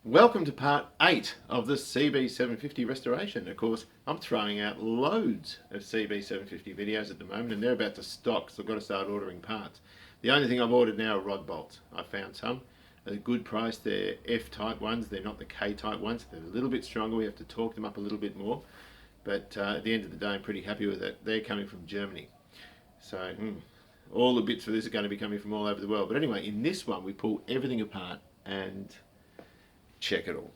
Welcome to part 8 of the CB750 restoration. Of course, I'm throwing out loads of CB750 videos at the moment and they're about to stock, so I've got to start ordering parts. The only thing I've ordered now are rod bolts. I found some at a good price. They're F-type ones, they're not the K-type ones. They're a little bit stronger, we have to torque them up a little bit more. But at the end of the day, I'm pretty happy with it. They're coming from Germany. So all the bits for this are going to be coming from all over the world. But anyway, in this one, we pull everything apart and check it all,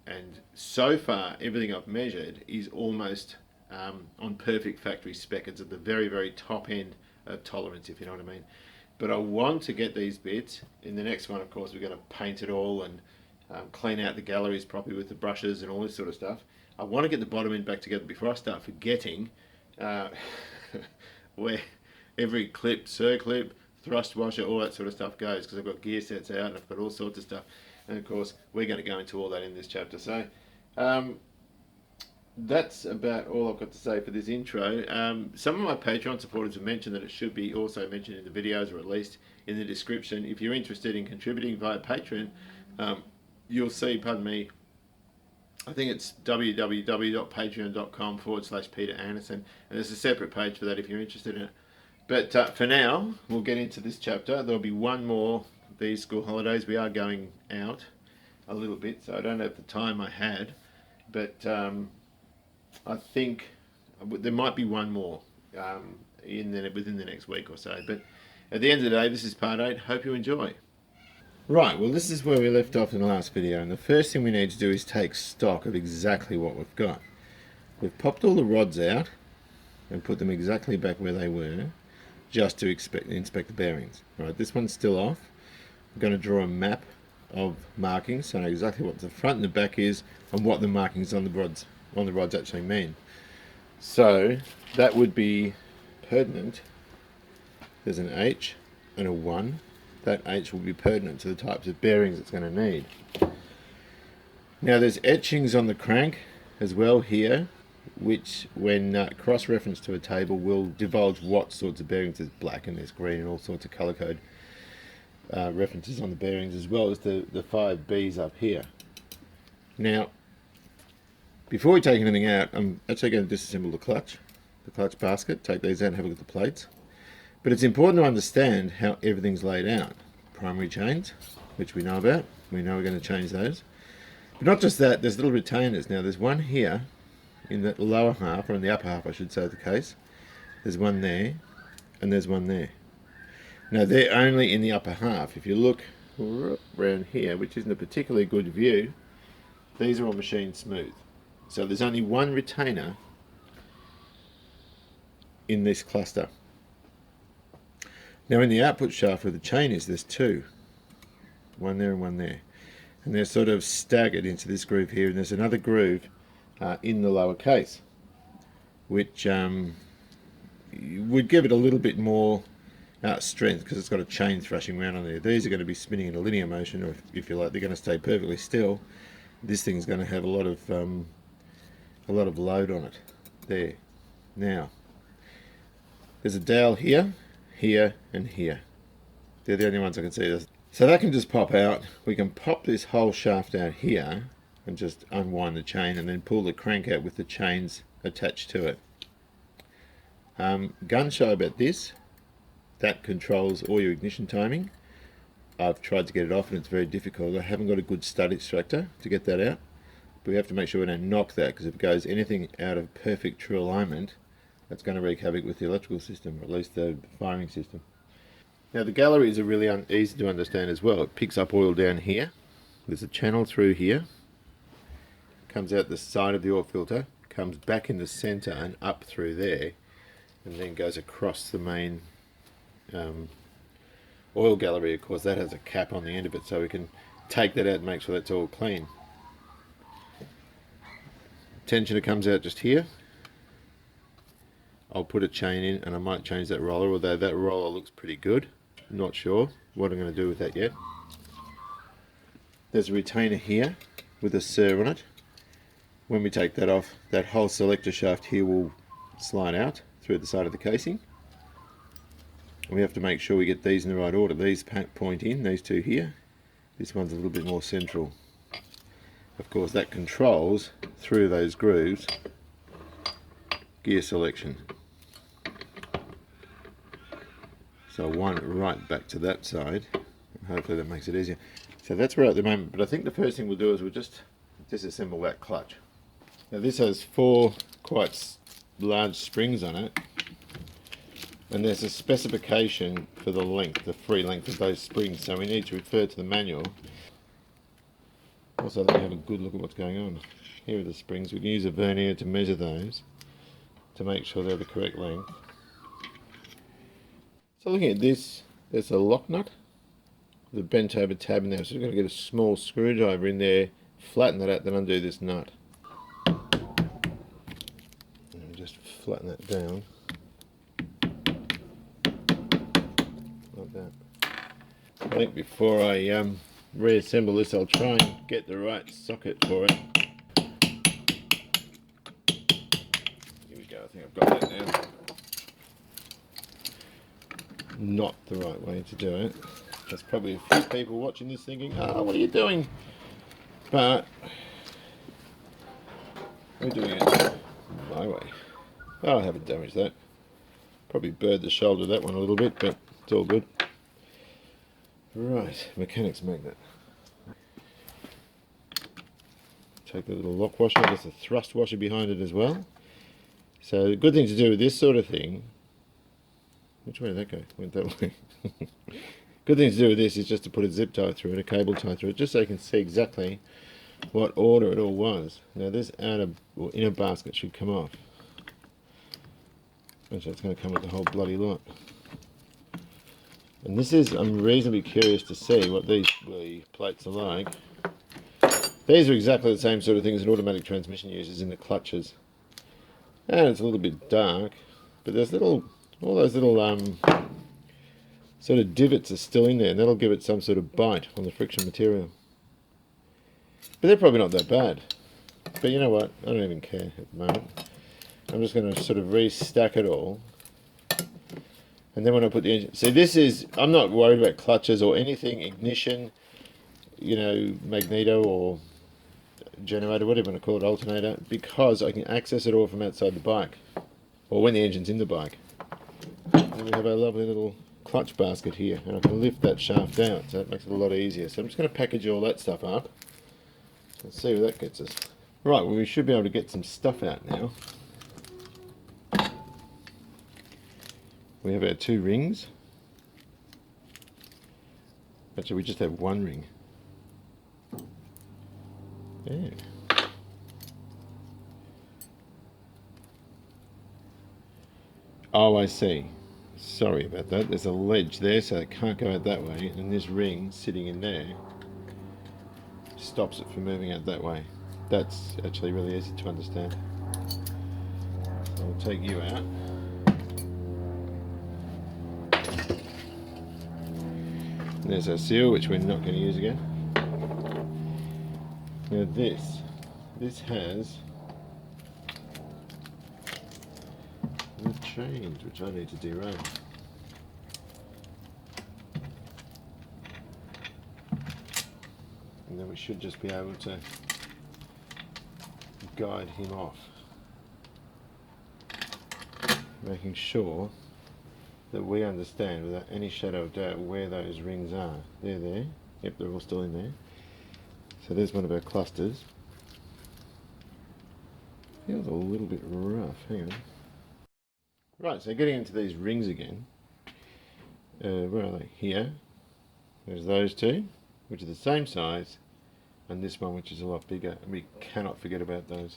and so far everything I've measured is almost on perfect factory spec. It's at the very top end of tolerance, if you know what I mean. But I want to get these bits in the next one. Of course, we're going to paint it all and clean out the galleries properly with the brushes and all this sort of stuff. I want to get the bottom end back together before I start forgetting where every clip, circlip, thrust washer, all that sort of stuff goes, because I've got gear sets out and I've got all sorts of stuff. And of course, we're going to go into all that in this chapter. So that's about all I've got to say for this intro. Some of my Patreon supporters have mentioned that it should be also mentioned in the videos, or at least in the description. If you're interested in contributing via Patreon, you'll see, pardon me, I think it's www.patreon.com/Peter Anderson, and there's a separate page for that if you're interested in it. But for now, we'll get into this chapter. There'll be one more these school holidays. We are going out a little bit, so I don't have the time I had, but I think there might be one more within the next week or so. But at the end of the day, this is part 8. Hope you enjoy. Right, well, this is where we left off in the last video, and the first thing we need to do is take stock of exactly what we've got. We've popped all the rods out and put them exactly back where they were, just to inspect the bearings. Right, this one's still off. I'm going to draw a map of markings so I know exactly what the front and the back is and what the markings on the rods actually mean. So that would be pertinent. There's an H and a 1. That H will be pertinent to the types of bearings it's going to need. Now there's etchings on the crank as well here, which when cross-referenced to a table will divulge what sorts of bearings. There's black and there's green and all sorts of colour code references on the bearings, as well as the 5 Bs up here. Now, before we take anything out, I'm actually going to disassemble the clutch basket, take these out and have a look at the plates. But it's important to understand how everything's laid out. Primary chains, which we know about, we know we're going to change those. But not just that, there's little retainers. Now there's one here in the lower half, or in the upper half I should say, of the case. There's one there, and there's one there. Now they're only in the upper half. If you look around here, which isn't a particularly good view, these are all machined smooth. So there's only one retainer in this cluster. Now in the output shaft where the chain is, there's 2. One there and one there. And they're sort of staggered into this groove here, and there's another groove in the lower case, which would give it a little bit more strength, because it's got a chain thrashing around on there. These are going to be spinning in a linear motion, or if you like, they're going to stay perfectly still. This thing's going to have a lot of load on it there. Now there's a dowel here, here and here. They're the only ones I can see. So that can just pop out. We can pop this whole shaft out here and just unwind the chain and then pull the crank out with the chains attached to it. Gun show about this. That controls all your ignition timing. I've tried to get it off and it's very difficult. I haven't got a good stud extractor to get that out. But we have to make sure we don't knock that, because if it goes anything out of perfect true alignment, that's going to wreak havoc with the electrical system, or at least the firing system. Now the galleries are really easy to understand as well. It picks up oil down here. There's a channel through here. Comes out the side of the oil filter, comes back in the center and up through there, and then goes across the main oil gallery. Of course that has a cap on the end of it, so we can take that out and make sure that's all clean. Tensioner comes out just here. I'll put a chain in and I might change that roller, although that roller looks pretty good. I'm not sure what I'm going to do with that yet. There's a retainer here with a sur on it. When we take that off, that whole selector shaft here will slide out through the side of the casing. And we have to make sure we get these in the right order. These point in, these two here. This one's a little bit more central. of course that controls through those grooves gear selection. So I wind it right back to that side, and hopefully that makes it easier. So that's where at the moment, but I think the first thing we'll do is we'll just disassemble that clutch. Now this has 4 quite large springs on it, and there's a specification for the length, the free length of those springs, so we need to refer to the manual. Also, let me have a good look at what's going on. Here are the springs. We can use a vernier to measure those to make sure they're the correct length. So looking at this, there's a lock nut, the bent over tab in there, so we're going to get a small screwdriver in there, flatten that out, then undo this nut. And just flatten that down. Like that. I think before I reassemble this, I'll try and get the right socket for it. Here we go, I think I've got that now. Not the right way to do it. There's probably a few people watching this thinking, oh, what are you doing? But we're doing it my way. Oh, I haven't damaged that. Probably burred the shoulder of that one a little bit, but it's all good. Right, mechanic's magnet. Take the little lock washer, there's a thrust washer behind it as well. So the good thing to do with this sort of thing, which way did that go? Went that way. Good thing to do with this is just to put a zip tie through it, a cable tie through it, just so you can see exactly what order it all was. Now this outer or inner basket should come off. Actually, it's going to come with the whole bloody lot. And this is, I'm reasonably curious to see what these plates are like. These are exactly the same sort of things an automatic transmission uses in the clutches. And it's a little bit dark, but there's all those little sort of divots are still in there, and that'll give it some sort of bite on the friction material. But they're probably not that bad. But you know what? I don't even care at the moment. I'm just going to sort of restack it all. And then when I put the engine... See, this is... I'm not worried about clutches or anything, ignition, you know, magneto or generator, whatever you want to call it, alternator, because I can access it all from outside the bike. Or when the engine's in the bike. And we have our lovely little clutch basket here, and I can lift that shaft out, so that makes it a lot easier. So I'm just going to package all that stuff up. Let's see where that gets us. Right, well we should be able to get some stuff out now. We have our 2 rings. Actually, we just have 1 ring. Yeah. Oh, I see. Sorry about that. There's a ledge there, so it can't go out that way, and this ring sitting in there stops it from moving out that way. That's actually really easy to understand. So I'll take you out. And there's our seal, which we're not going to use again. Now this has the chains, which I need to derail. And then we should just be able to guide him off, making sure that we understand without any shadow of doubt where those rings are. They're there. Yep, they're all still in there. So there's one of our clusters. Feels a little bit rough. Hang on. Right, so getting into these rings again. Where are they? Here. There's those 2, which are the same size, and this one, which is a lot bigger. And we cannot forget about those.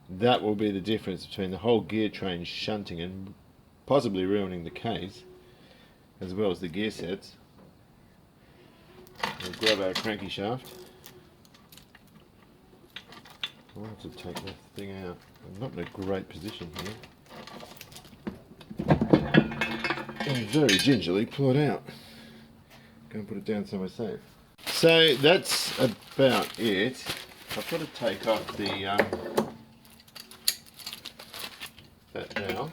That will be the difference between the whole gear train shunting and possibly ruining the case, as well as the gear sets. We'll grab our cranky shaft. I want to take that thing out. I'm not in a great position here. And very gingerly pull it out. Go and put it down somewhere safe. So that's about it. I've got to take off the that now.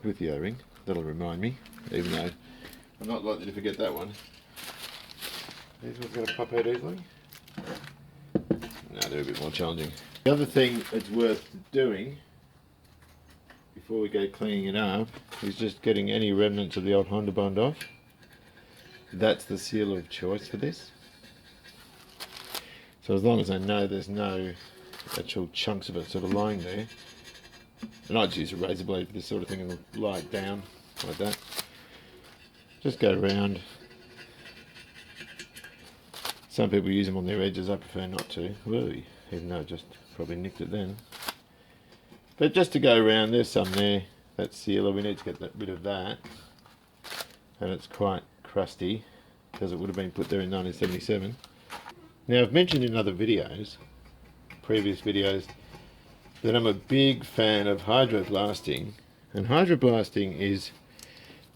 With the O-ring. That'll remind me, even though I'm not likely to forget that one. These ones going to pop out easily? No, they're a bit more challenging. The other thing that's worth doing before we go cleaning it up is just getting any remnants of the old Honda Bond off. That's the seal of choice for this. So as long as I know there's no actual chunks of it sort of lying there, and I just use a razor blade for this sort of thing and lie it down like that. Just go around. Some people use them on their edges, I prefer not to. Really, even though I just probably nicked it then. But just to go around, there's some there. That sealer, we need to get rid of that. And it's quite crusty, because it would have been put there in 1977. Now I've mentioned in other videos, previous videos, that I'm a big fan of hydroblasting. And hydroblasting is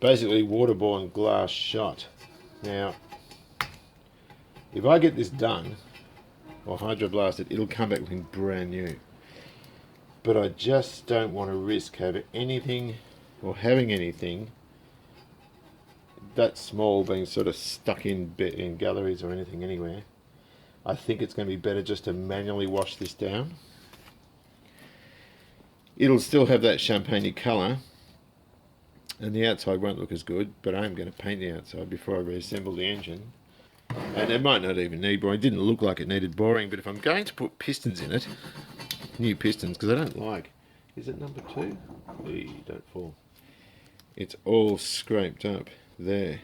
basically waterborne glass shot. Now, if I get this done, or hydroblast it, it'll come back looking brand new. But I just don't want to risk having anything that small being sort of stuck in galleries or anything anywhere. I think it's going to be better just to manually wash this down. It'll still have that champagne colour, and the outside won't look as good, but I am going to paint the outside before I reassemble the engine. And it might not even need boring. It didn't look like it needed boring, but if I'm going to put pistons in it, new pistons, because I don't like, is it number 2? Hey, don't fall. It's all scraped up there.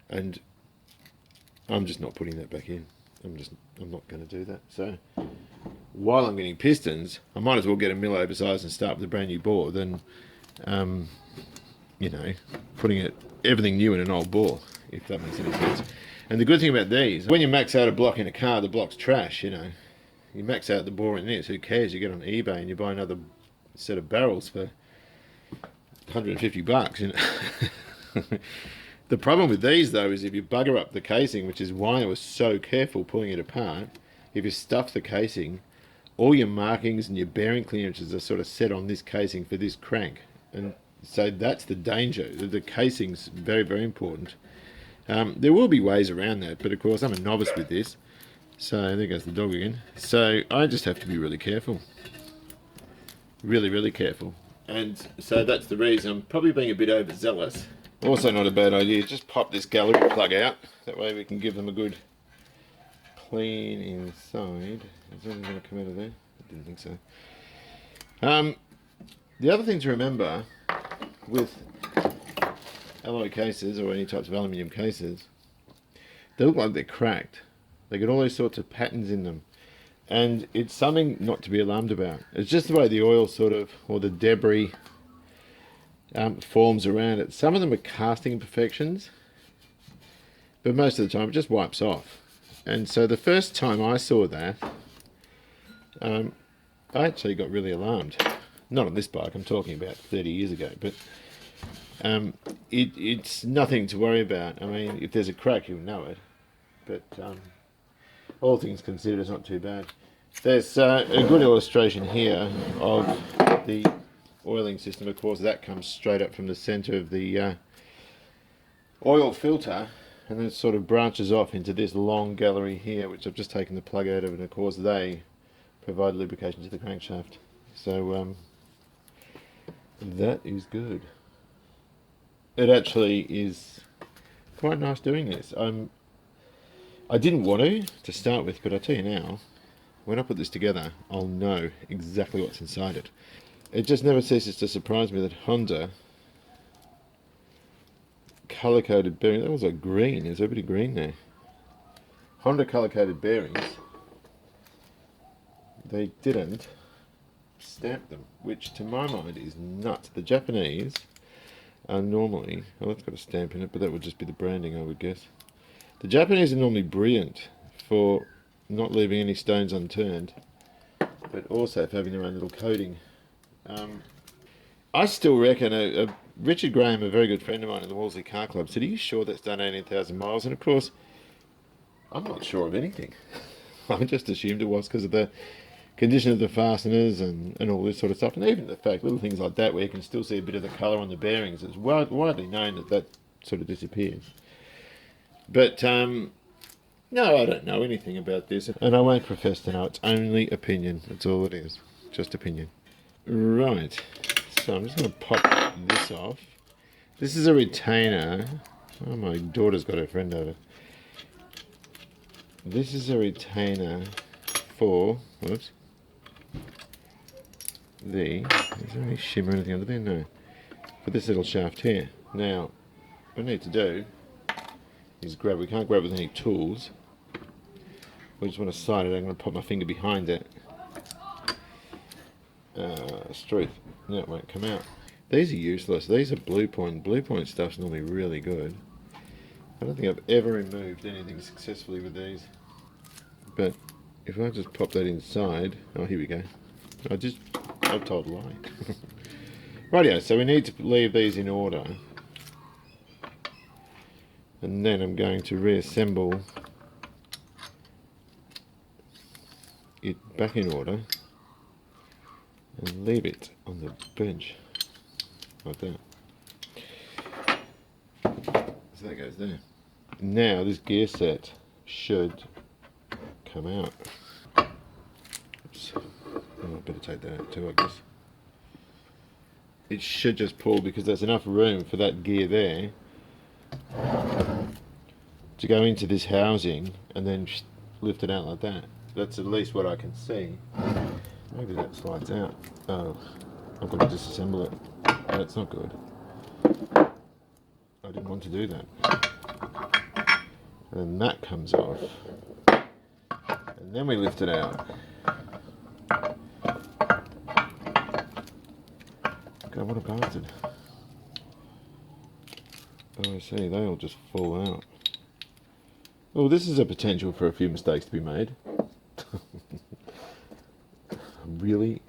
And I'm just not putting that back in. I'm not going to do that. So while I'm getting pistons, I might as well get a mill oversized and start with a brand new bore than, you know, putting everything new in an old bore, if that makes any sense. And the good thing about these, when you max out a block in a car, the block's trash, you know. You max out the bore in this, who cares? You get on eBay and you buy another set of barrels for $150, you know. The problem with these though is if you bugger up the casing, which is why I was so careful pulling it apart, if you stuff the casing, all your markings and your bearing clearances are sort of set on this casing for this crank. And so that's the danger. The casing's very, very important. There will be ways around that, but of course I'm a novice with this. So there goes the dog again. So I just have to be really careful. Really, really careful. And so that's the reason I'm probably being a bit overzealous. Also not a bad idea, just pop this gallery plug out. That way we can give them a good clean inside. Is anything going to come out of there? I didn't think so. The other thing to remember with alloy cases or any types of aluminium cases, they look like they're cracked. They get all those sorts of patterns in them. And it's something not to be alarmed about. It's just the way the oil sort of, or the debris forms around it. Some of them are casting imperfections, but most of the time it just wipes off. And so the first time I saw that, I actually got really alarmed. Not on this bike, I'm talking about 30 years ago, but it's nothing to worry about. I mean, if there's a crack, you'll know it. But all things considered, it's not too bad. There's a good illustration here of the oiling system. Of course, that comes straight up from the center of the oil filter, and then it sort of branches off into this long gallery here, which I've just taken the plug out of, and of course they provide lubrication to the crankshaft. So that is good. It actually is quite nice doing this. I didn't want to start with, but I'll tell you now, when I put this together, I'll know exactly what's inside it. It just never ceases to surprise me that Honda colour-coded bearings, that was like green, there's a bit of green there. Honda colour-coded bearings, they didn't stamp them, which to my mind is nuts. The Japanese are normally, oh, that's got a stamp in it, but that would just be the branding, I would guess. The Japanese are normally brilliant for not leaving any stones unturned, but also for having their own little coating. I still reckon, Richard Graham, a very good friend of mine in the Wolseley Car Club, said, "Are you sure that's done 18,000 miles?" And of course, I'm not sure of anything. I just assumed it was because of the condition of the fasteners and all this sort of stuff, and even the fact little things like that where you can still see a bit of the colour on the bearings. It's widely known that that sort of disappears. But no, I don't know anything about this, and I won't profess to know. It's only opinion. That's all it is, just opinion. Right, so I'm just going to pop this off. This is a retainer. Oh, my daughter's got her friend over. This is a retainer for, whoops, is there any shimmer or anything under there? No. For this little shaft here. Now, what I need to do is grab, we can't grab with any tools. We just want to slide it. I'm going to put my finger behind it. Straight. No, it won't come out. These are useless. These are blue point. Blue point stuff's normally really good. I don't think I've ever removed anything successfully with these. But if I just pop that inside, oh, here we go. I've told a lie. Rightio, so we need to leave these in order. And then I'm going to reassemble it back in order and leave it on the bench like that. So that goes there. Now this gear set should come out. Oops. Oh, I better take that out too, I guess. It should just pull because there's enough room for that gear there to go into this housing and then lift it out like that. That's at least what I can see. Maybe that slides out. Oh, I've got to disassemble it. That's not good. I didn't want to do that. And that comes off. And then we lift it out. God, what a bastard. Oh, I see, they all just fall out. Oh, this is a potential for a few mistakes to be made. Really?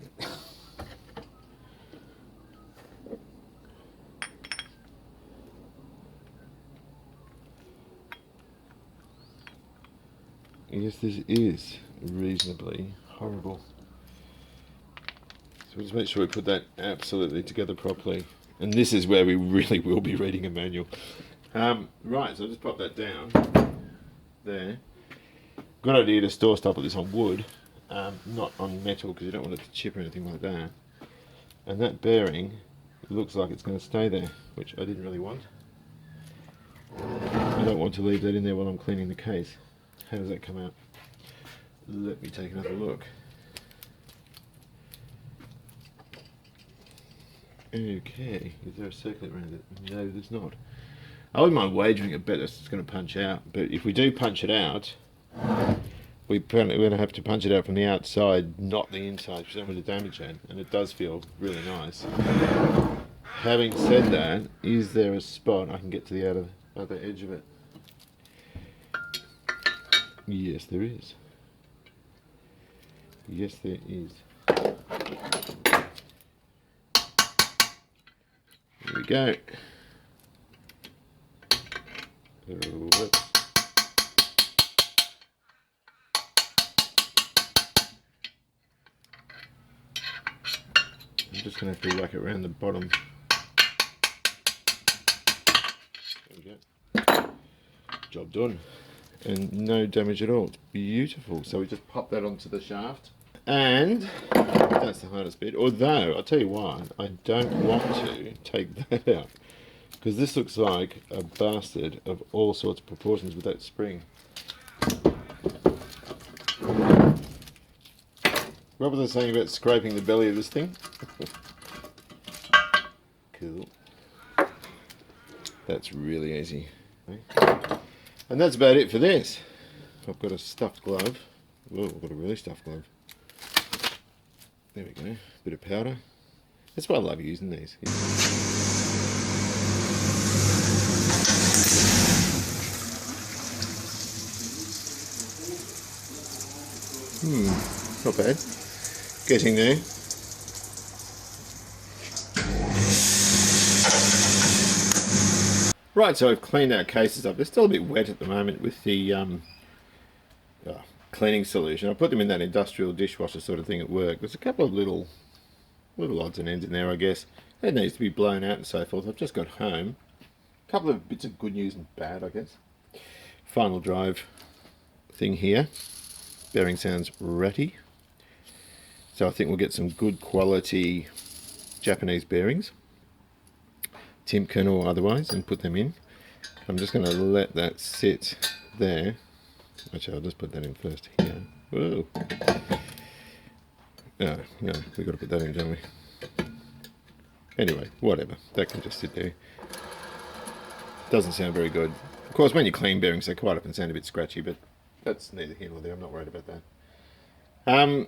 Yes, this is reasonably horrible. So we'll just make sure we put that absolutely together properly. And this is where we really will be reading a manual. Right, so I'll just pop that down there. Good idea to store stuff like this on wood, not on metal, because you don't want it to chip or anything like that. And that bearing looks like it's going to stay there, which I didn't really want. I don't want to leave that in there while I'm cleaning the case. How does that come out? Let me take another look. Okay, is there a circlet around it? No, there's not. I wouldn't mind wagering a bet it's going to punch out, but if we do punch it out, we're going to have to punch it out from the outside, not the inside, because I don't want to damage it, and it does feel really nice. Having said that, is there a spot I can get to the other edge of it? Yes, there is. Yes, there is. Here we go. Whoops. I'm just going to have to whack it around the bottom. There we go. Job done. And no damage at all. It's beautiful. So we just pop that onto the shaft. And that's the hardest bit. Although, I'll tell you what, I don't want to take that out. Because this looks like a bastard of all sorts of proportions with that spring. What was I saying about scraping the belly of this thing? Cool. That's really easy. Okay. And that's about it for this. I've got a stuffed glove. Whoa, I've got a really stuffed glove. There we go. Bit of powder. That's why I love using these. Not bad. Getting there. Right, so I've cleaned our cases up. They're still a bit wet at the moment with the cleaning solution. I put them in that industrial dishwasher sort of thing at work. There's a couple of little odds and ends in there, I guess. It needs to be blown out and so forth. I've just got home. A couple of bits of good news and bad, I guess. Final drive thing here. Bearing sounds ratty. So I think we'll get some good quality Japanese bearings, Timken or otherwise, and put them in. I'm just going to let that sit there. Actually, I'll just put that in first here. Whoa. No, we've got to put that in, don't we? Anyway, whatever. That can just sit there. Doesn't sound very good. Of course, when you clean bearings, they quite often sound a bit scratchy, but that's neither here nor there. I'm not worried about that.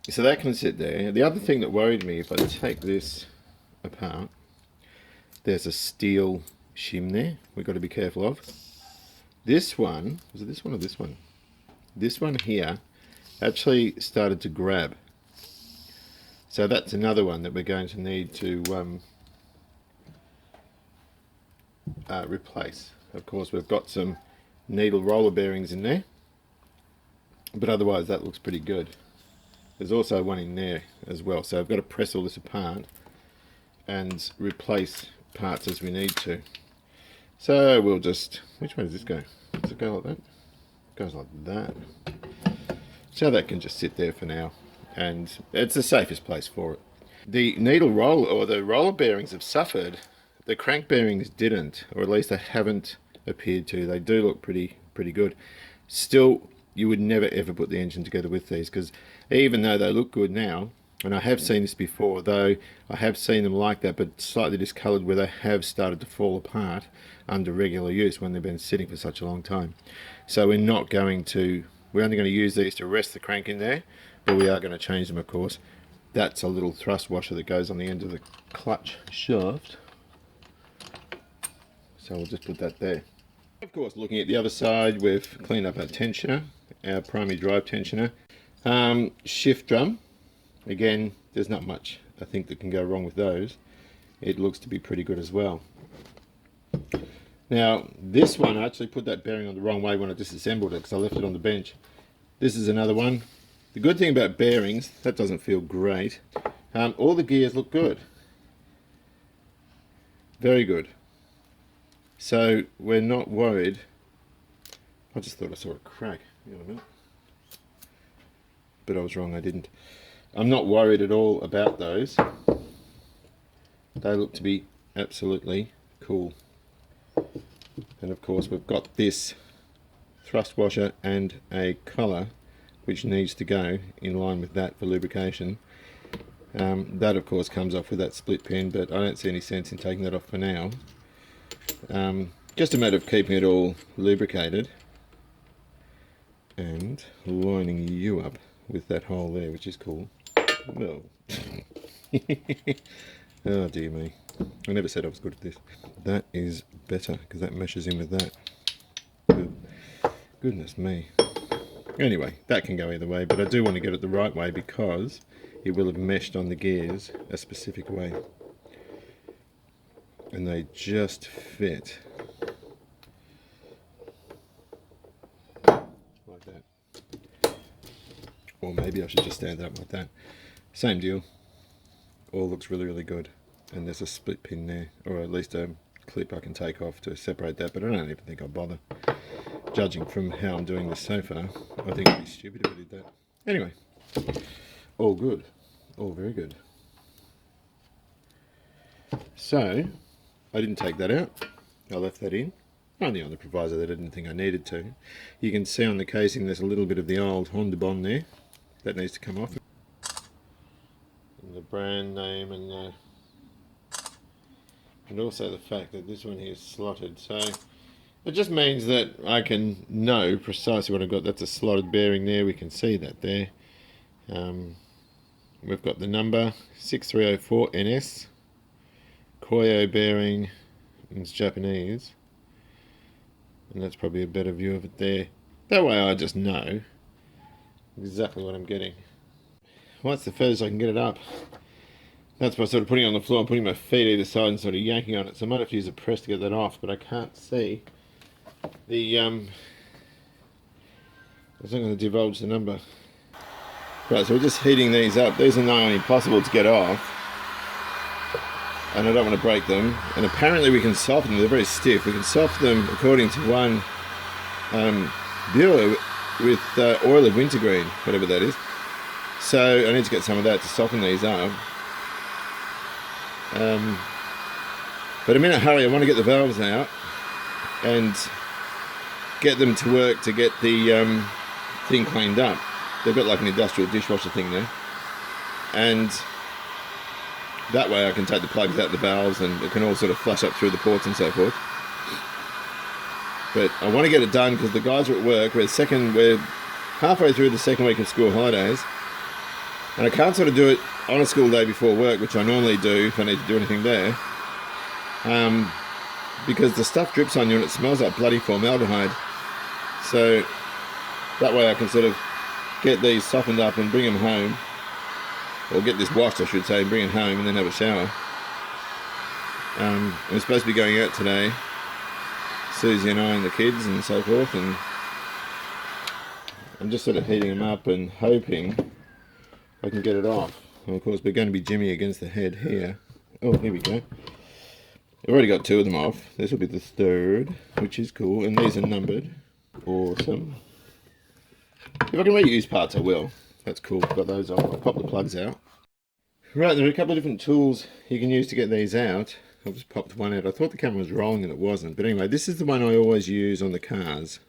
So that can sit there. The other thing that worried me, if I take this apart, there's a steel shim there we've got to be careful of. This one, was it this one or this one? This one here actually started to grab. So that's another one that we're going to need to replace. Of course, we've got some needle roller bearings in there, but otherwise that looks pretty good. There's also one in there as well, so I've got to press all this apart and replace parts as we need to. So we'll just, which way does this go? Does it go like that? It goes like that. So that can just sit there for now, and it's the safest place for it. The needle roll, or the roller bearings, have suffered. The crank bearings didn't, or at least they haven't appeared to. They do look pretty good. Still, you would never ever put the engine together with these, because even though they look good now, and I have seen this before, though I have seen them like that, but slightly discoloured, where they have started to fall apart under regular use when they've been sitting for such a long time. So we're only going to use these to rest the crank in there, but we are going to change them, of course. That's a little thrust washer that goes on the end of the clutch shaft. So we'll just put that there. Of course, looking at the other side, we've cleaned up our tensioner, our primary drive tensioner. Shift drum, again, there's not much I think that can go wrong with those. It looks to be pretty good as well. Now, this one, I actually put that bearing on the wrong way when I disassembled it because I left it on the bench. This is another one. The good thing about bearings, that doesn't feel great. All the gears look good. Very good. So we're not worried. I just thought I saw a crack. Hang on a minute. But I was wrong, I didn't. I'm not worried at all about those. They look to be absolutely cool. And of course we've got this thrust washer and a collar which needs to go in line with that for lubrication. That of course comes off with that split pin, but I don't see any sense in taking that off for now. Just a matter of keeping it all lubricated and lining you up with that hole there, which is cool. Well, oh dear me, I never said I was good at this. That is better because that meshes in with that. Goodness me. Anyway, that can go either way, but I do want to get it the right way because it will have meshed on the gears a specific way. And they just fit. Like that. Or maybe I should just stand up like that. Same deal. All looks really good. And there's a split pin there, or at least a clip I can take off to separate that, but I don't even think I'll bother. Judging from how I'm doing this so far, I think it'd be stupid if I did that. Anyway, all good. All very good. So, I didn't take that out. I left that in. Only on the proviso that I didn't think I needed to. You can see on the casing there's a little bit of the old Honda bond there. That needs to come off. And the brand name and also the fact that this one here is slotted. So it just means that I can know precisely what I've got. That's a slotted bearing there. We can see that there. We've got the number 6304 NS. Koyo bearing, and it's Japanese. And that's probably a better view of it there. That way I just know exactly what I'm getting. Once the furthest I can get it up, that's by sort of putting it on the floor and putting my feet either side and sort of yanking on it. So I might have to use a press to get that off, but I can't see the I'm not going to divulge the number. Right, so we're just heating these up. These are nigh impossible to get off, and I don't want to break them. And apparently we can soften them. They're very stiff. We can soften them according to one viewer with oil of wintergreen, whatever that is. So I need to get some of that to soften these up. But I'm in a hurry. I want to get the valves out and get them to work to get the thing cleaned up. They've got like an industrial dishwasher thing there, and that way I can take the plugs out the valves and it can all sort of flush up through the ports and so forth. But I want to get it done because the guys are at work. We're halfway through the second week of school holidays, and I can't sort of do it on a school day before work, which I normally do if I need to do anything there, because the stuff drips on you and it smells like bloody formaldehyde. So that way I can sort of get these softened up and bring them home, or get this washed I should say, and bring it home and then have a shower. I'm supposed to be going out today, Susie and I and the kids and so forth, and I'm just sort of heating them up and hoping I can get it off. And of course we're going to be jimmy against the head here. Oh, here we go. I've already got 2 of them off. This will be the 3rd, which is cool, and these are numbered. Awesome. If I can reuse parts I will. That's cool. Got those off. I'll pop the plugs out. Right, there are a couple of different tools you can use to get these out. I've just popped one out. I thought the camera was rolling and it wasn't. But anyway, this is the one I always use on the cars.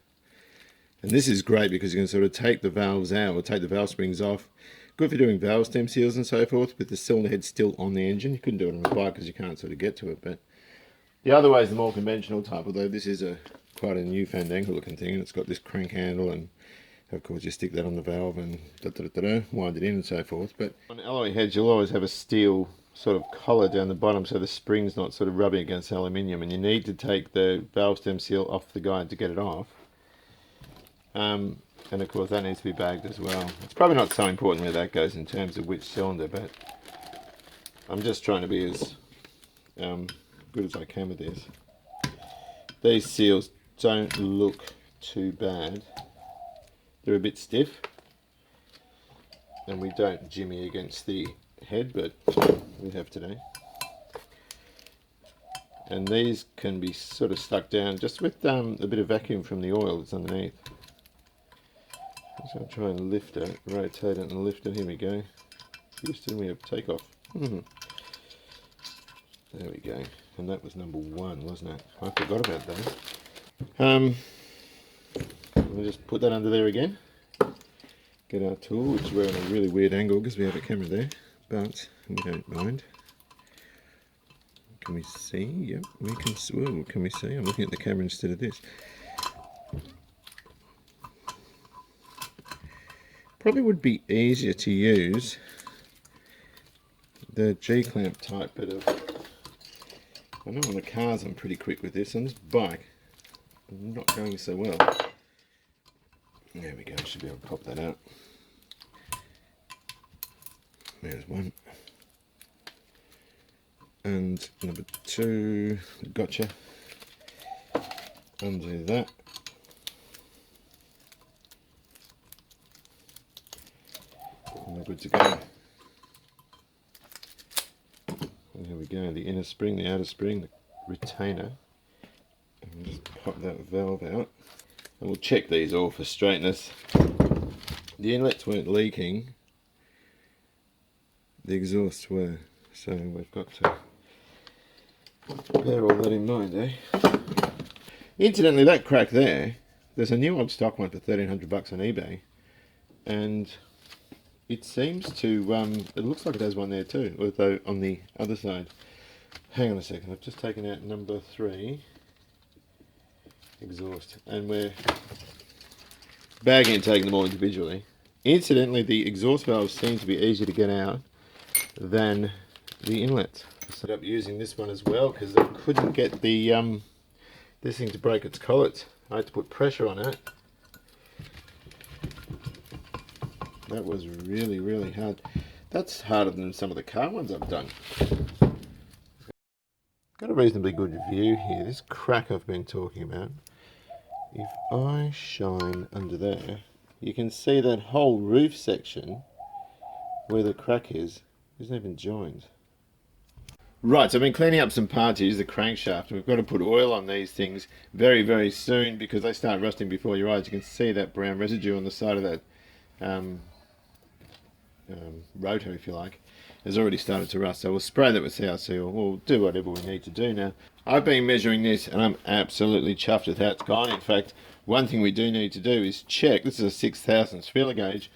And this is great because you can sort of take the valves out or take the valve springs off. Good for doing valve stem seals and so forth with the cylinder head still on the engine. You couldn't do it on a bike because you can't sort of get to it. But the other way is the more conventional type, although this is quite a new fandangle looking thing. And it's got this crank handle, and of course you stick that on the valve and wind it in and so forth. But on alloy heads you'll always have a steel sort of collar down the bottom so the spring's not sort of rubbing against aluminium, and you need to take the valve stem seal off the guide to get it off. And of course that needs to be bagged as well. It's probably not so important where that goes in terms of which cylinder, but I'm just trying to be as good as I can with this. These seals don't look too bad. They're a bit stiff, and we don't jimmy against the head, but we have today. And these can be sort of stuck down just with a bit of vacuum from the oil that's underneath. So I'll try and lift it, rotate it and lift it. Here we go. Houston, we have takeoff. There we go. And that was number 1, wasn't it? I forgot about that. We'll just put that under there again. Get our tool, which we're on a really weird angle because we have a camera there, but we don't mind. Can we see? Yep, we can. Whoa, can we see? I'm looking at the camera instead of this. Probably would be easier to use the G-clamp type, but I know on the cars I'm pretty quick with this. On this bike, I'm not going so well. There we go, I should be able to pop that out. There's one. And number 2, gotcha. Undo that. And we're good to go. And here we go, the inner spring, the outer spring, the retainer. And we'll just pop that valve out. And we'll check these all for straightness. The inlets weren't leaking, the exhausts were, so we've got to bear all that in mind, eh? Incidentally, that crack there's a new old stock one for $1,300 on eBay, and it seems to, it looks like it has one there too, although on the other side. Hang on a second, I've just taken out number 3. Exhaust, and we're bagging and taking them all individually. Incidentally, the exhaust valves seem to be easier to get out than the inlets. I set up using this one as well because I couldn't get the this thing to break its collets. I had to put pressure on it. That was really, really hard. That's harder than some of the car ones I've done. Got a reasonably good view here. This crack I've been talking about. If I shine under there, you can see that whole roof section where the crack is isn't even joined. Right, so I've been cleaning up some parts here, the crankshaft. We've got to put oil on these things very, very soon because they start rusting before your eyes. You can see that brown residue on the side of that rotor, if you like, has already started to rust. So we'll spray that with CRC, or we'll do whatever we need to do now. I've been measuring this and I'm absolutely chuffed with how it's gone. In fact, one thing we do need to do is check. This is a 6,000 feeler gauge,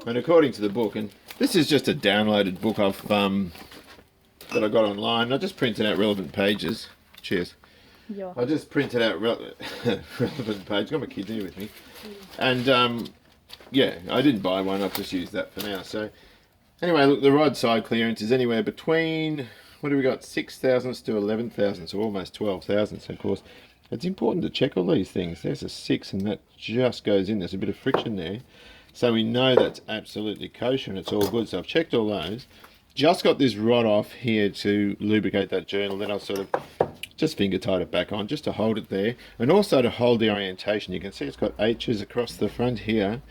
and according to the book, and this is just a downloaded book I've that I got online. I just printed out relevant pages. Cheers. Yeah. I just printed out relevant pages. Got my kids here with me, and yeah, I didn't buy one. I've just used that for now. So anyway, look, the rod side clearance is anywhere between, what do we got, 6,000 to 11,000, so almost 12,000. So of course, it's important to check all these things. There's a 6, and that just goes in. There's a bit of friction there, so we know that's absolutely kosher and it's all good. So I've checked all those. Just got this rod off here to lubricate that journal. Then I'll sort of just finger tied it back on just to hold it there, and also to hold the orientation. You can see it's got H's across the front here.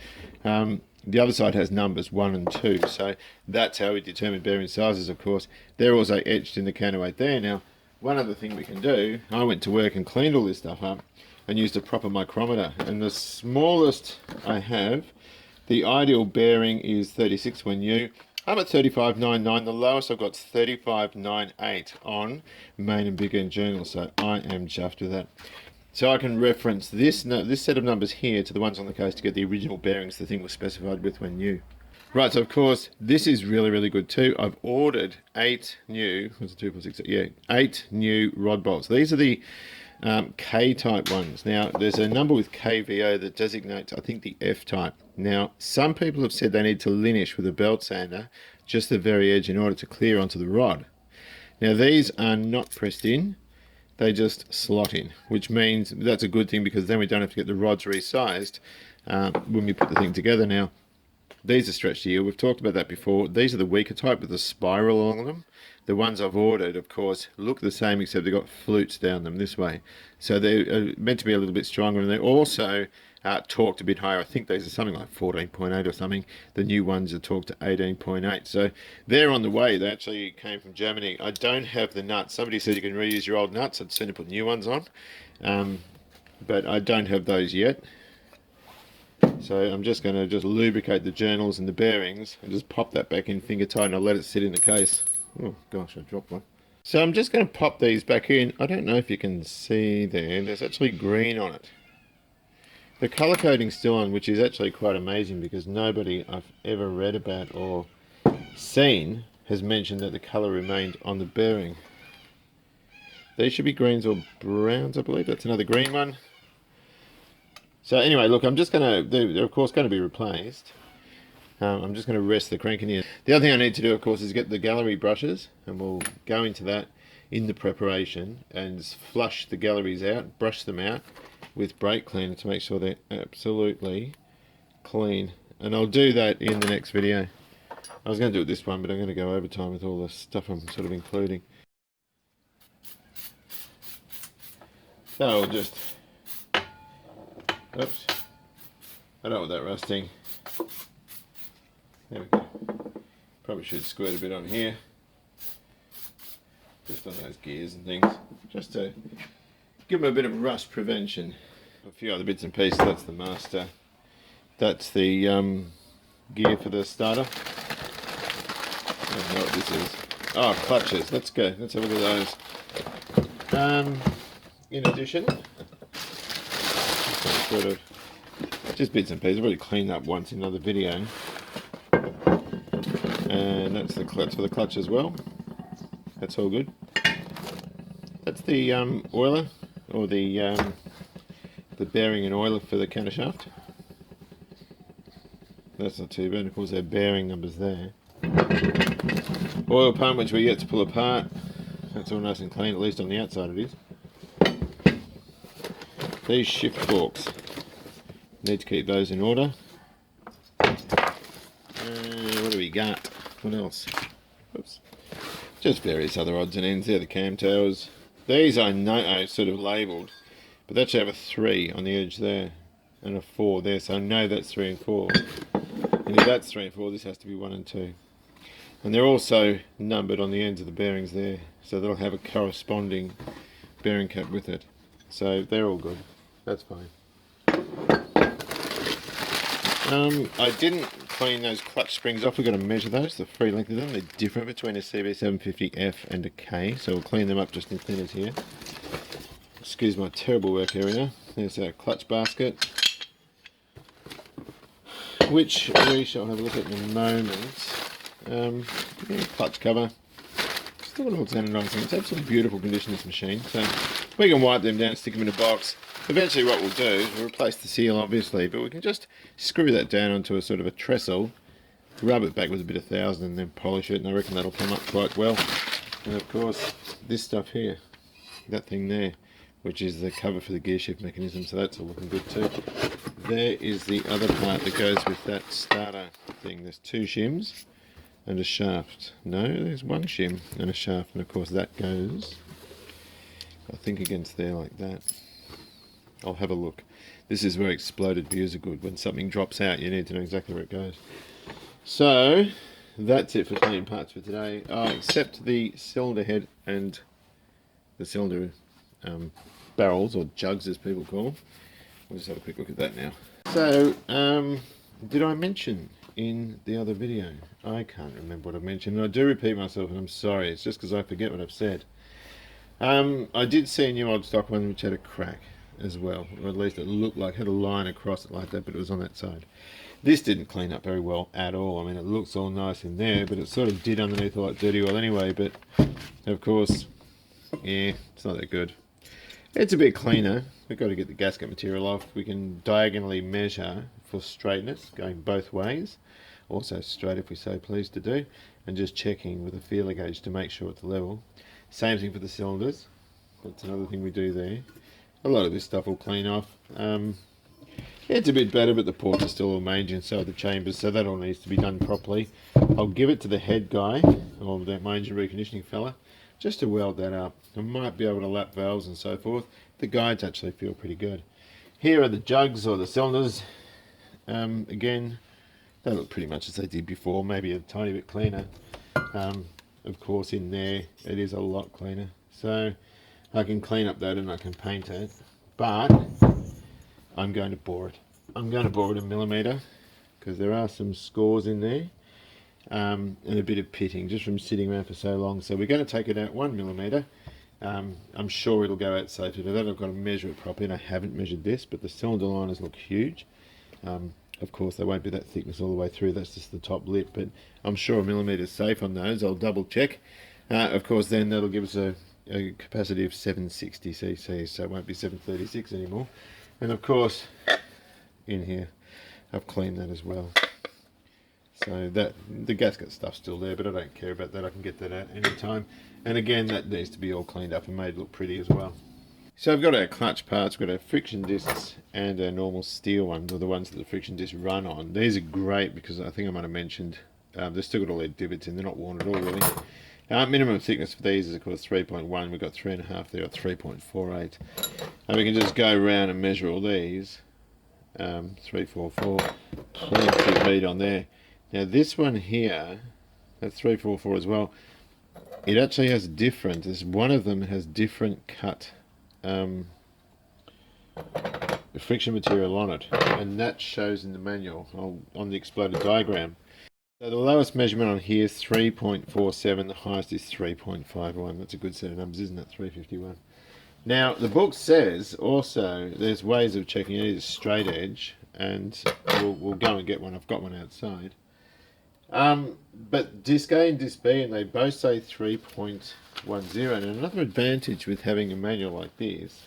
The other side has numbers 1 and 2, so that's how we determine bearing sizes. Of course, they're also etched in the counterweight there. Now, one other thing we can do, I went to work and cleaned all this stuff up and used a proper micrometer, and the smallest I have, the ideal bearing is 36 when new. I'm at 35.99. The lowest I've got 35.98 on main and big end journals, so I am chuffed with that. So I can reference this set of numbers here to the ones on the case to get the original bearings the thing was specified with when new. Right, so of course this is really, really good too. I've ordered 8 new, what's it, 2, 4, 6, yeah, 8 new rod bolts. These are the K-type ones. Now, there's a number with KVO that designates, I think, the F-type. Now, some people have said they need to linish with a belt sander just the very edge in order to clear onto the rod. Now, these are not pressed in. They just slot in, which means that's a good thing because then we don't have to get the rods resized when we put the thing together. Now, these are stretched here. We've talked about that before. These are the weaker type with a spiral along them. The ones I've ordered, of course, look the same except they've got flutes down them this way. So they're meant to be a little bit stronger, and they're also torqued a bit higher. I think these are something like 14.8 or something. The new ones are torqued to 18.8. So they're on the way. They actually came from Germany. I don't have the nuts. Somebody said you can reuse your old nuts. I'd sooner put new ones on. But I don't have those yet. So I'm just going to lubricate the journals and the bearings and just pop that back in finger tight, and I'll let it sit in the case. Oh gosh, I dropped one. So I'm just going to pop these back in. I don't know if you can see there. There's actually green on it. The colour coding's still on, which is actually quite amazing because nobody I've ever read about or seen has mentioned that the colour remained on the bearing. These should be greens or browns, I believe. That's another green one. So anyway, look, I'm just going to, they're of course going to be replaced. I'm just going to rest the crank in here. The other thing I need to do, of course, is get the gallery brushes, and we'll go into that in the preparation and flush the galleries out, brush them out with brake cleaner to make sure they're absolutely clean. And I'll do that in the next video. I was going to do it this one, but I'm going to go overtime with all the stuff I'm sort of including. So I'll just, oops, I don't want that rusting. There we go. Probably should squirt a bit on here, just on those gears and things, just to give them a bit of rust prevention. A few other bits and pieces. That's the master. That's the gear for the starter. I don't know what this is. Oh, clutches. Let's go. Let's have a look at those. In addition, sort of just bits and pieces. I've already cleaned up once in another video. And that's the clutch for the clutch as well. That's all good. That's the oiler, or the bearing and oiler for the countershaft. That's not too bad. Of course, there are bearing numbers there. Oil pump, which we get to pull apart. That's all nice and clean, at least on the outside it is. These shift forks, need to keep those in order. What do we got? What else? Oops. Just various other odds and ends. They're the cam towers. These I know are sort of labelled, but they actually have a 3 on the edge there. and a 4 there, so I know that's 3 and 4. And if that's 3 and 4, this has to be 1 and 2. And they're also numbered on the ends of the bearings there, so they'll have a corresponding bearing cap with it. So they're all good. That's fine. I didn't clean those clutch springs off. We've got to measure those, the free length of them. They're different between a CB750F and a K, so we'll clean them up just in thinners here. Excuse my terrible work area. There's our clutch basket, which we shall have a look at in a moment. Yeah, clutch cover. Still got all sounding nice. It's absolutely beautiful condition, this machine. So we can wipe them down, stick them in a box. Eventually what we'll do is we'll replace the seal, obviously, but we can just screw that down onto a sort of a trestle, rub it back with a bit of 1000 and then polish it, and I reckon that'll come up quite well. And of course, this stuff here, that thing there, which is the cover for the gear shift mechanism, so that's all looking good too. There is the other part that goes with that starter thing. There's 2 shims and a shaft. No, there's 1 shim and a shaft, and of course that goes, I think, against there like that. I'll have a look. This is where exploded views are good. When something drops out, you need to know exactly where it goes. So that's it for cleaning parts for today, except the cylinder head and the cylinder barrels, or jugs as people call them. We'll just have a quick look at that now. So, did I mention in the other video? I can't remember what I mentioned, and I do repeat myself, and I'm sorry. It's just because I forget what I've said. I did see a new old stock one which had a crack as well, or at least it looked like it had a line across it like that, but it was on that side. This didn't clean up very well at all. I mean, it looks all nice in there, but it sort of did underneath like dirty oil anyway, but of course, yeah, it's not that good. It's a bit cleaner. We've got to get the gasket material off. We can diagonally measure for straightness, going both ways, also straight if we so pleased to do, and just checking with a feeler gauge to make sure it's level. Same thing for the cylinders. That's another thing we do there. A lot of this stuff will clean off. It's a bit better, but the ports are still all mangy, and so are the chambers, so that all needs to be done properly. I'll give it to the head guy, or that manger reconditioning fella, just to weld that up. I might be able to lap valves and so forth. The guides actually feel pretty good. Here are the jugs, or the cylinders. Again, they look pretty much as they did before, maybe a tiny bit cleaner. Of course, in there, it is a lot cleaner. So I can clean up that and I can paint it, but I'm going to bore it. I'm going to bore it a millimetre, because there are some scores in there, and a bit of pitting just from sitting around for so long. So we're going to take it out 1 millimetre. I'm sure it'll go out safely. For that I've got to measure it properly, and I haven't measured this, but the cylinder liners look huge. Of course they won't be that thickness all the way through, that's just the top lip, but I'm sure a millimetre is safe on those. I'll double check. Of course then that'll give us a capacity of 760 cc, so it won't be 736 anymore. And of course in here I've cleaned that as well, so that the gasket stuff's still there, but I don't care about that. I can get that out anytime, and again that needs to be all cleaned up and made look pretty as well. So I've got our clutch parts, we've got our friction discs and our normal steel ones, or the ones that the friction discs run on. These are great because I think I might have mentioned they've still got all their divots in, they're not worn at all really. Minimum thickness for these is of course 3.1, we've got 3.5 there, or 3.48. And we can just go around and measure all these. 344, plenty of meat on there. Now this one here, that's 344 as well. It actually has different, there's one of them has different cut friction material on it, and that shows in the manual on the exploded diagram. So the lowest measurement on here is 3.47, the highest is 3.51. That's a good set of numbers, isn't it? 351. Now the book says also there's ways of checking it. It's straight edge, and we'll go and get one. I've got one outside. But disc A and disc B, and they both say 3.10. And another advantage with having a manual like this,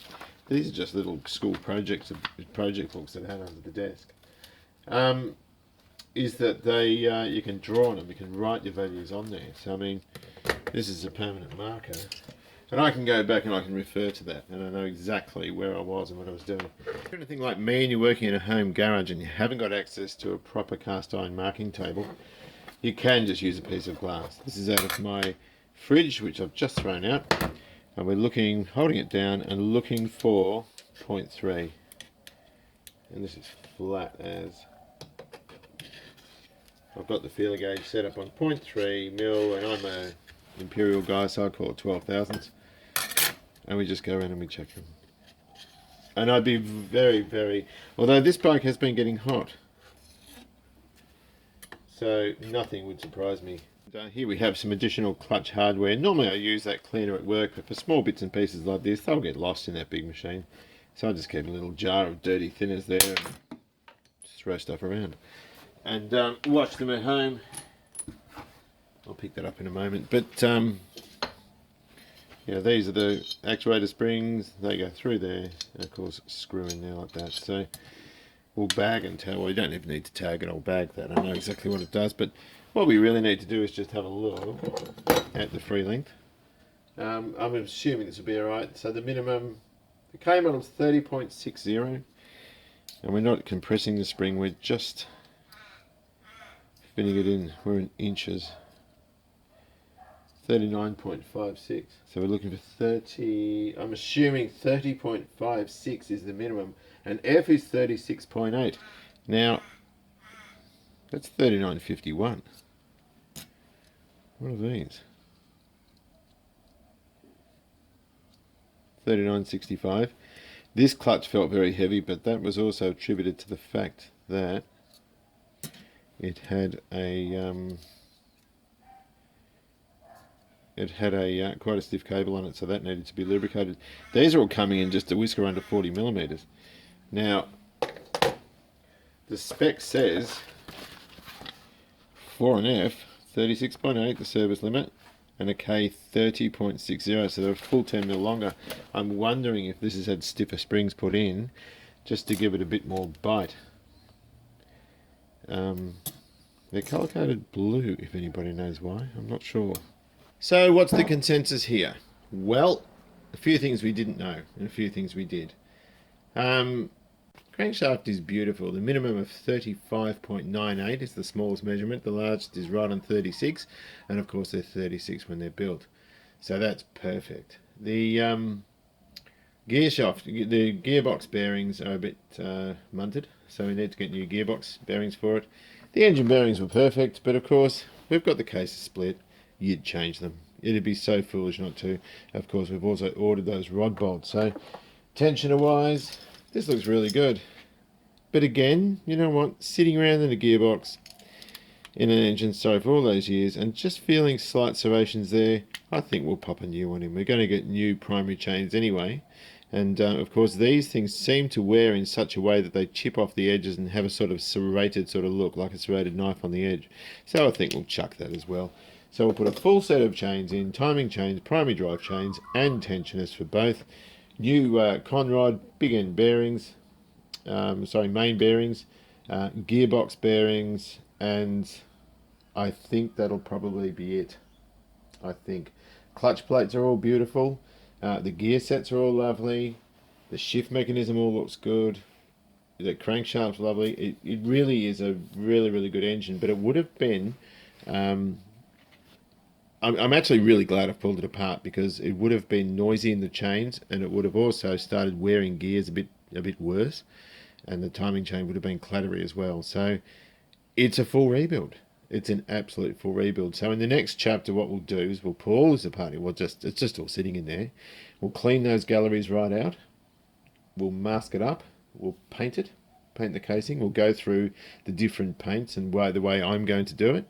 these are just little school project books that I had under the desk, is that they you can draw on them, you can write your values on there. So I mean, this is a permanent marker, and I can go back and I can refer to that, and I know exactly where I was and what I was doing. If you're anything like me and you're working in a home garage and you haven't got access to a proper cast iron marking table, you can just use a piece of glass. This is out of my fridge, which I've just thrown out, and we're looking, holding it down and looking for 0.3. and this is flat as. I've got the feeler gauge set up on 0.3 mil, and I'm a imperial guy, so I call it 12 thousandths. And we just go around and we check them. And I'd be very, although this bike has been getting hot, so nothing would surprise me. Here we have some additional clutch hardware. Normally I use that cleaner at work, but for small bits and pieces like this, they'll get lost in that big machine. So I just keep a little jar of dirty thinners there and just throw stuff around. And watch them at home. I'll pick that up in a moment. But yeah, these are the actuator springs. They go through there, and of course screw in there like that. So we'll bag and tag. Well, you don't even need to tag it. I'll bag that. I know exactly what it does. But what we really need to do is just have a look at the free length. I'm assuming this will be alright. So the minimum, the K model is 30.60, and we're not compressing the spring. We're just fitting it in. We're in inches. 39.56. So we're looking for 30. I'm assuming 30.56 is the minimum, and F is 36.8. Now that's 39.51. What are these? 39.65. This clutch felt very heavy, but that was also attributed to the fact that it had a quite a stiff cable on it, so that needed to be lubricated. These are all coming in just a whisker under 40 millimeters. Now, the spec says for an F, 36.8 the service limit, and a K 30.60, so they're a full 10 mil longer. I'm wondering if this has had stiffer springs put in just to give it a bit more bite. They're colour coded blue, if anybody knows why. I'm not sure. So what's the consensus here? Well, a few things we didn't know and a few things we did. Crankshaft is beautiful. The minimum of 35.98 is the smallest measurement. The largest is right on 36, and of course they're 36 when they're built. So that's perfect. The gear shaft, the gearbox bearings are a bit munted, so we need to get new gearbox bearings for it. The engine bearings were perfect, but of course we've got the cases split. You'd change them. It'd be so foolish not to. Of course, we've also ordered those rod bolts. So tensioner wise, this looks really good. But again, you know what? Sitting around in a gearbox in an engine for all those years and just feeling slight serrations there, I think we'll pop a new one in. We're going to get new primary chains anyway. And of course these things seem to wear in such a way that they chip off the edges and have a sort of serrated sort of look, like a serrated knife on the edge. So I think we'll chuck that as well. So we'll put a full set of chains in, timing chains, primary drive chains and tensioners for both. New Conrod big end bearings, main bearings, gearbox bearings, and I think that'll probably be it. I think clutch plates are all beautiful. The gear sets are all lovely. The shift mechanism all looks good. The crankshaft's lovely. It really is a really good engine, but it would have been... I'm actually really glad I've pulled it apart, because it would have been noisy in the chains, and it would have also started wearing gears a bit worse, and the timing chain would have been clattery as well. So it's a full rebuild. It's an absolute full rebuild. So in the next chapter, what we'll do is we'll pull all this apart. It's just all sitting in there. We'll clean those galleries right out. We'll mask it up. We'll paint it, paint the casing. We'll go through the different paints and the way I'm going to do it.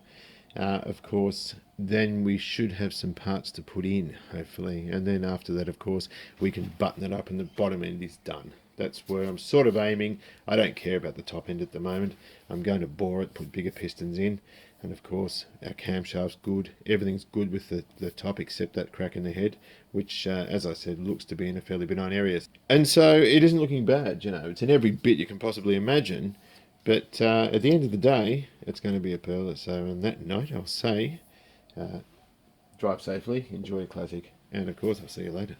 Of course, then we should have some parts to put in, hopefully. And then after that, of course, we can button it up and the bottom end is done. That's where I'm sort of aiming. I don't care about the top end at the moment. I'm going to bore it, put bigger pistons in. And of course, our camshaft's good. Everything's good with the top except that crack in the head, which, as I said, looks to be in a fairly benign area. And so it isn't looking bad, you know. It's in every bit you can possibly imagine. But at the end of the day, it's going to be a pearler. So on that note, I'll say, drive safely, enjoy a classic, and of course, I'll see you later.